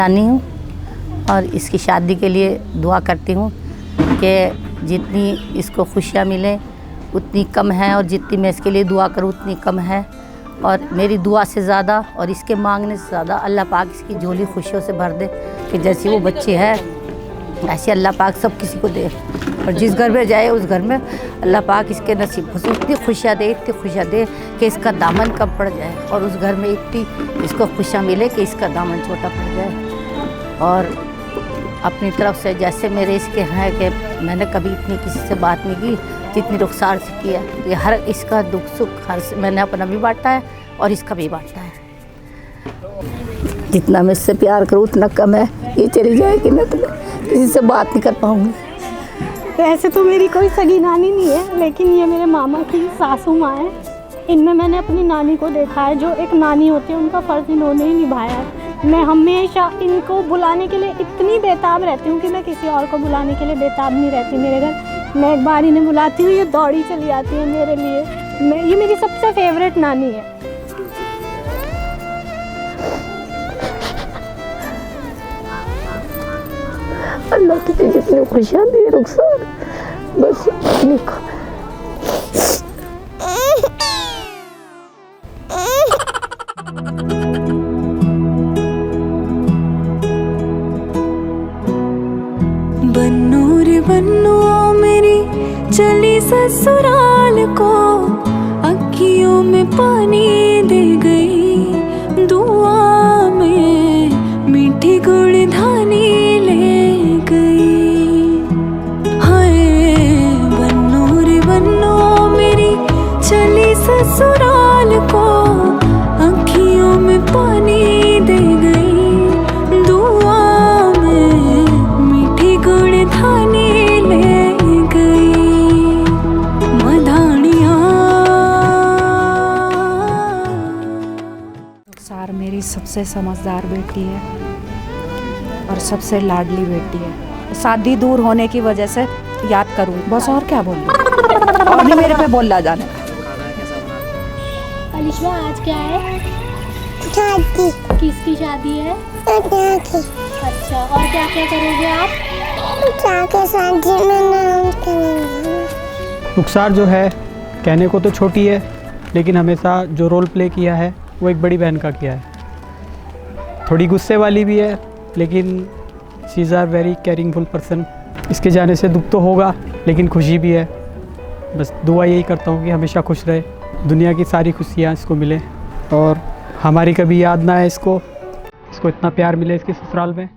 नानी हूँ और इसकी शादी के लिए दुआ करती हूँ कि जितनी इसको खुशियाँ मिलें उतनी कम है, और जितनी मैं इसके लिए दुआ करूँ उतनी कम है। और मेरी दुआ से ज़्यादा और इसके मांगने से ज़्यादा अल्लाह पाक इसकी झोली खुशियों से भर दे कि जैसी वो बच्ची है ऐसे अल्लाह पाक सब किसी को दे, और जिस घर में जाए उस घर में अल्लाह पाक इसके नसीब से इतनी खुशियाँ दे कि इसका दामन कम पड़ जाए, और उस घर में इतनी इसको खुशियाँ मिले कि इसका दामन छोटा पड़ जाए। और अपनी तरफ से जैसे मेरे इसके हैं कि मैंने कभी इतनी किसी से बात नहीं की जितनी रुखसार से किया। ये हर इसका दुख सुख हर मैंने अपना भी बांटा है और इसका भी बांटा है। जितना मैं इससे प्यार करूँ उतना कम है। ये चली जाएगी ना तो किसी से बात नहीं कर पाऊँगी। वैसे तो मेरी कोई सगी नानी नहीं है, लेकिन ये मेरे मामा की सासू माँ है। इनमें मैंने अपनी नानी को देखा है, जो एक नानी होती है उनका फ़र्ज़ इन्होंने ही निभाया है। मैं हमेशा इनको बुलाने के लिए इतनी बेताब रहती हूँ कि मैं किसी और को बुलाने के लिए बेताब नहीं रहती। मेरे घर मैं एक बार इन्हें बुलाती हूँ, ये दौड़ी चली आती है मेरे लिए। ये मेरी सबसे फेवरेट नानी है। अल्लाह तुझे जितनी खुशियाँ दे रुखसार, बस अपनी बन्नू रे बन्नू मेरी चली ससुराल को, अखियों में पानी दे गई, दुआ में मीठी गुड़धानी ले गई। हाय बन्नू रे बन्नू मेरी चली ससुराल को, अखियों में पानी दे गई, मेरी सबसे समझदार बेटी है और सबसे लाडली बेटी है। शादी दूर होने की वजह से याद करूँ बस, और क्या बोलूँ, और नहीं मेरे पे बोला जाने। अलिशा आज क्या है? शादी। किसकी शादी है? अच्छा, और क्या क्या करोगे आप? जाके शादी में नाम करेंगे। रुखसार जो है कहने को तो छोटी है, लेकिन हमेशा जो रोल प्ले किया है वो एक बड़ी बहन का किया है। थोड़ी गुस्से वाली भी है, लेकिन she is are very caringful person. इसके जाने से दुख तो होगा लेकिन खुशी भी है। बस दुआ यही करता हूँ कि हमेशा खुश रहे, दुनिया की सारी खुशियाँ इसको मिले और हमारी कभी याद ना आए इसको इतना प्यार मिले इसके ससुराल में।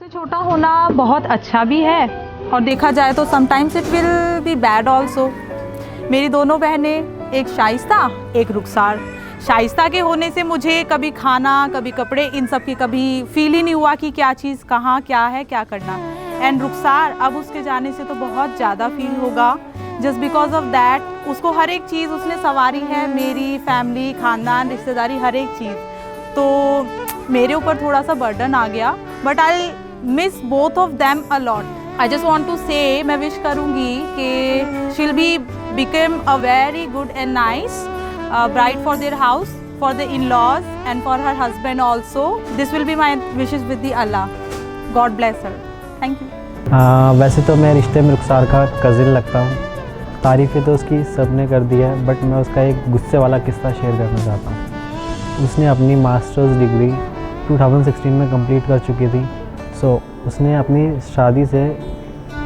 सबसे छोटा होना बहुत अच्छा भी है, और देखा जाए तो sometimes it will be bad also. मेरी दोनों बहनें, एक शाइस्ता एक रुखसार। शाइस्ता के होने से मुझे कभी खाना कभी कपड़े इन सब की कभी फील ही नहीं हुआ कि क्या चीज़ कहाँ क्या है क्या करना। एंड रुखसार अब उसके जाने से तो बहुत ज़्यादा फील होगा, जस्ट बिकॉज ऑफ दैट उसको हर एक चीज़ उसने संवारी है, मेरी फैमिली खानदान रिश्तेदारी हर एक चीज़। तो मेरे ऊपर थोड़ा सा बर्डन आ गया, but I miss both of them a lot. I just want to say, मैं विश करूँगी कि she'll be become a very good and nice bride for their house, for the in-laws and for her husband also. This will be my wishes with the Allah. God bless her. Thank you. वैसे तो मैं रिश्ते में रुखसार का cousin लगता हूँ। तारीफ़ें तो उसकी सब ने कर दी है, बट मैं उसका एक गुस्से वाला किस्सा शेयर करना चाहता हूँ। उसने अपनी मास्टर्स डिग्री 2016 में कंप्लीट कर चुकी थी। सो उसने अपनी शादी से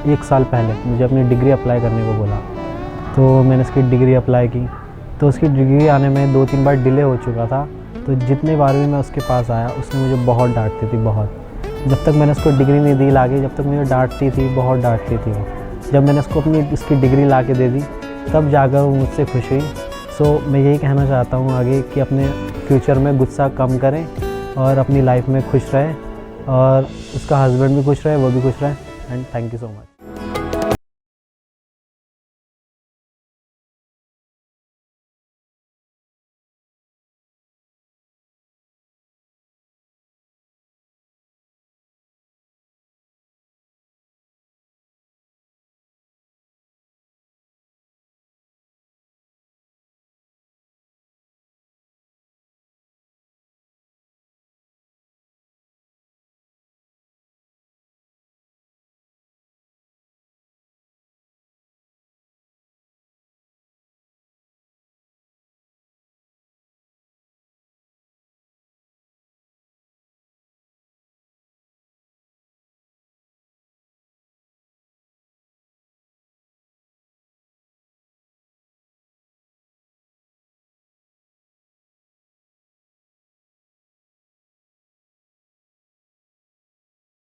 1 साल पहले मुझे अपनी डिग्री अप्लाई करने को बोला। तो मैंने उसकी डिग्री अप्लाई की, तो उसकी डिग्री आने में 2-3 बार डिले हो चुका था। तो जितने बार भी मैं उसके पास आया उसने मुझे बहुत डांटती थी, बहुत। जब तक मैंने उसको डिग्री नहीं दी लाके, जब तक मुझे डांटती थी, बहुत डांटती थी वो। जब मैंने उसको उसकी डिग्री ला के दे दी तब जाकर वो मुझसे खुश हुई। सो मैं यही कहना चाहता हूँ आगे कि अपने फ्यूचर में गुस्सा कम करें और अपनी लाइफ में खुश रहें, और उसका हस्बैंड भी खुश रहे, वो भी खुश रहे। And thank you so much.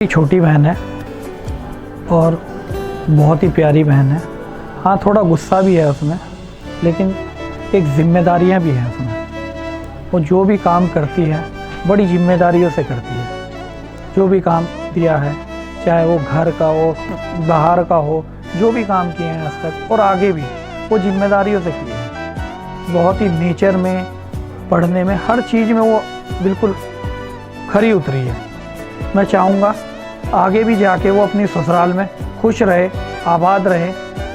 छोटी बहन है और बहुत ही प्यारी बहन है। हाँ, थोड़ा गुस्सा भी है उसमें, लेकिन एक जिम्मेदारियाँ भी हैं उसमें। वो जो भी काम करती है बड़ी जिम्मेदारियों से करती है। जो भी काम दिया है, चाहे वो घर का हो, बाहर का हो, जो भी काम किए हैं आज तक और आगे भी, वो जिम्मेदारियों से किए हैं। बहुत ही नेचर में, पढ़ने में, हर चीज़ में वो बिल्कुल खरी उतरी है। मैं चाहूँगा आगे भी जाके वो अपनी ससुराल में खुश रहे, आबाद रहे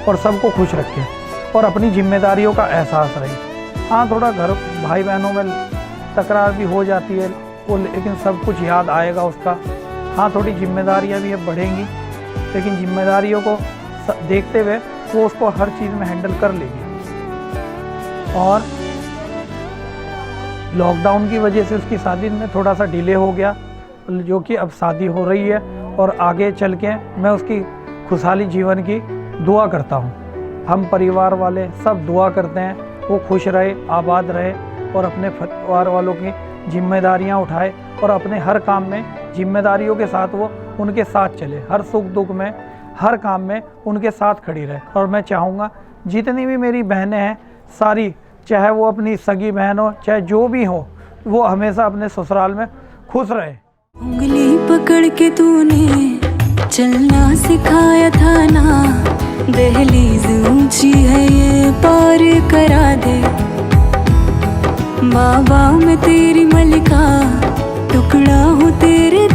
और सबको खुश रखे और अपनी जिम्मेदारियों का एहसास रहे। हाँ, थोड़ा घर भाई बहनों में तकरार भी हो जाती है वो, लेकिन सब कुछ याद आएगा उसका। हाँ, थोड़ी जिम्मेदारियाँ भी अब बढ़ेंगी, लेकिन जिम्मेदारियों को देखते हुए वो उसको हर चीज़ में हैंडल कर लेगी। और लॉकडाउन की वजह से उसकी शादी में थोड़ा सा डिले हो गया, जो कि अब शादी हो रही है और आगे चल के मैं उसकी खुशहाली जीवन की दुआ करता हूँ। हम परिवार वाले सब दुआ करते हैं वो खुश रहे, आबाद रहे और अपने परिवार वालों की जिम्मेदारियाँ उठाए और अपने हर काम में जिम्मेदारियों के साथ वो उनके साथ चले, हर सुख दुख में, हर काम में उनके साथ खड़ी रहे। और मैं चाहूँगा जितनी भी मेरी बहनें हैं सारी, चाहे वो अपनी सगी बहन हो, चाहे जो भी हो, वो हमेशा अपने ससुराल में खुश रहे। उंगली पकड़ के तूने चलना सिखाया था ना, दहलीज ऊंची है ये पार करा दे। बाबा मैं तेरी मलिका, टुकड़ा हूँ तेरे